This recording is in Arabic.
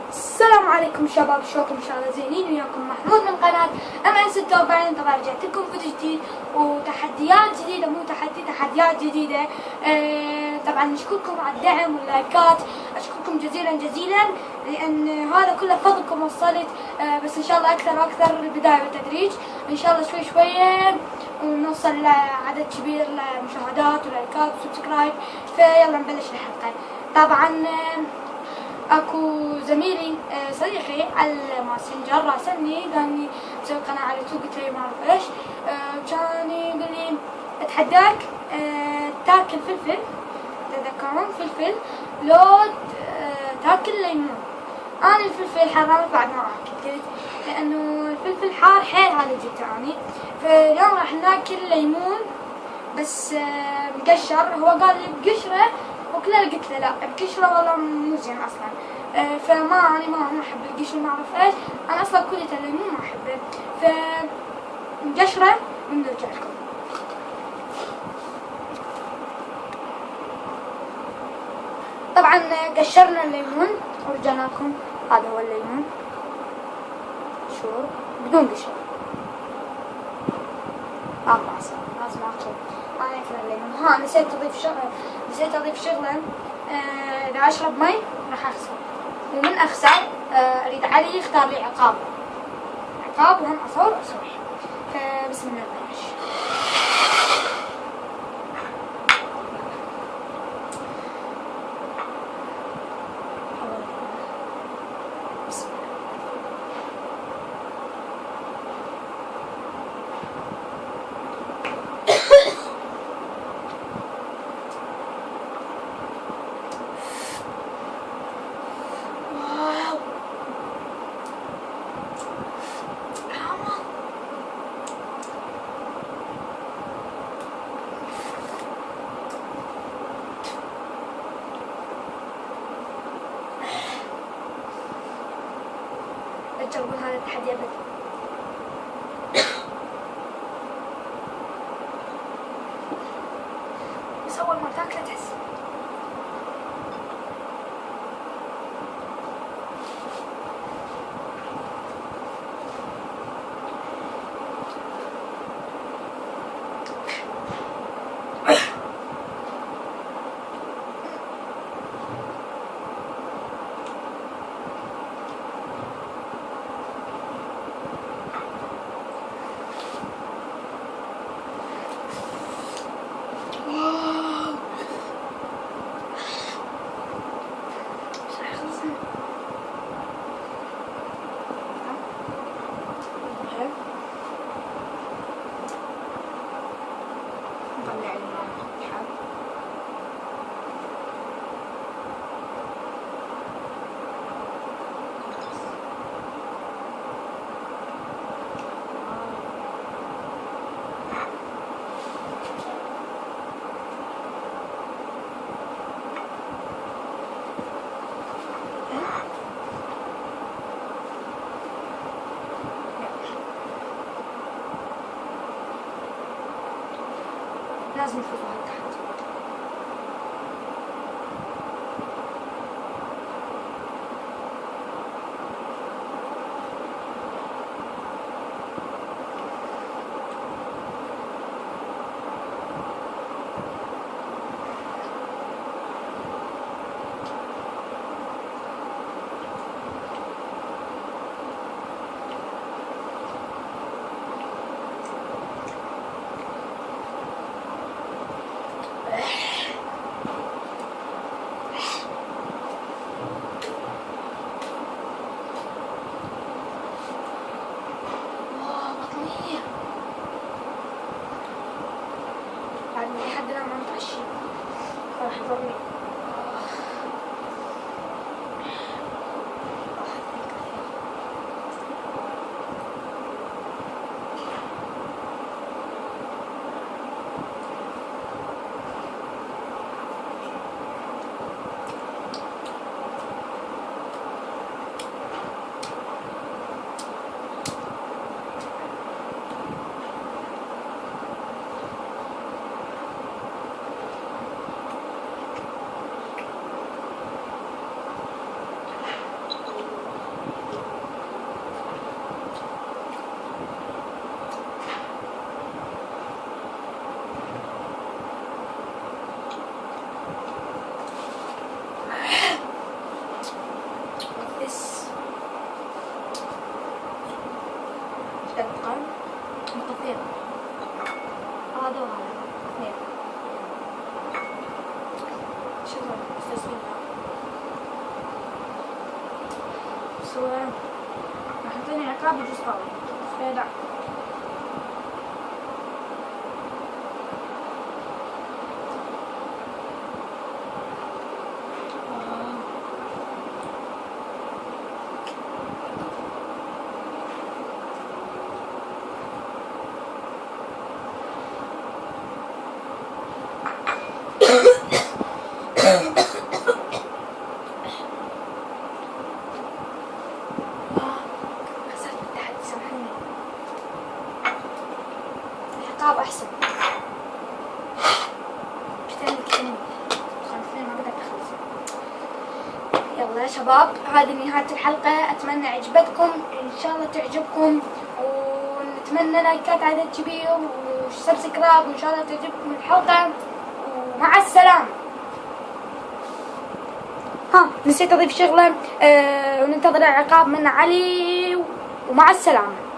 السلام عليكم شباب، شلونكم؟ ان شاء الله زينين. وياكم محمود من قناة MN46. طبعا رجعت لكم فيديو جديد وتحديات جديدة، مو تحديات جديدة. طبعا اشكركم على الدعم واللايكات، اشكركم جزيلا جزيلا، لان هذا كله فضلكم وصلت. بس ان شاء الله اكثر واكثر، البداية بالتدريج ان شاء الله، شوي شوية ونوصل لعدد كبير لمشاهدات ولايكات وسبسكرايب. فيلا نبلش الحلقة. طبعا اكو زميلي صديقي على الماسنجر راسلني، قالني مسوي قناة على اليوتيوب. قلت له ما اعرف ايش. كان يقول لي اتحداك تاكل فلفل، تذكرون فلفل لو تاكل ليمون. انا الفلفل حرام بعد ما اكل، قلت لانه الفلفل حار حيل هذا جبته اني. فاليوم راح ناكل ليمون بس مقشر. هو قال لي بقشره وكله، قلت له لا بقشره والله مو زين اصلا. فما انا ما احب القشر، ما اعرف ايش. انا اصلا كلية الليمون ما احبه. فمقشره ونرجع لكم. طبعا قشرنا الليمون ورجعنا لكم. هذا هو الليمون شور بدون قشر. لازم اخذ ما ياكل الليمون. نسيت اضيف شغله. اذا اشرب مي راح اخسر، ومن اخسر اريد علي يختار لي عقاب وهم اصور. فبسم الله نبلش. تجربون هذا التحدي أبدا. بس أول ما تاكله تحس لازم نفوز على التحدي. اس نقطتين هذا وهذا اثنين. شكرا استسلمنا سوى راح يعطيني عقاب يجوز قوي فلا العقاب احسن. يلا يا شباب هذه نهاية الحلقة، اتمنى عجبتكم، ان شاء الله تعجبكم، ونتمنى لايكات عدد كبير وسبسكرايب، وان شاء الله تعجبكم الحلقة، ومع السلامة. نسيت اضيف شغلة، وننتظر العقاب من علي، ومع السلامة.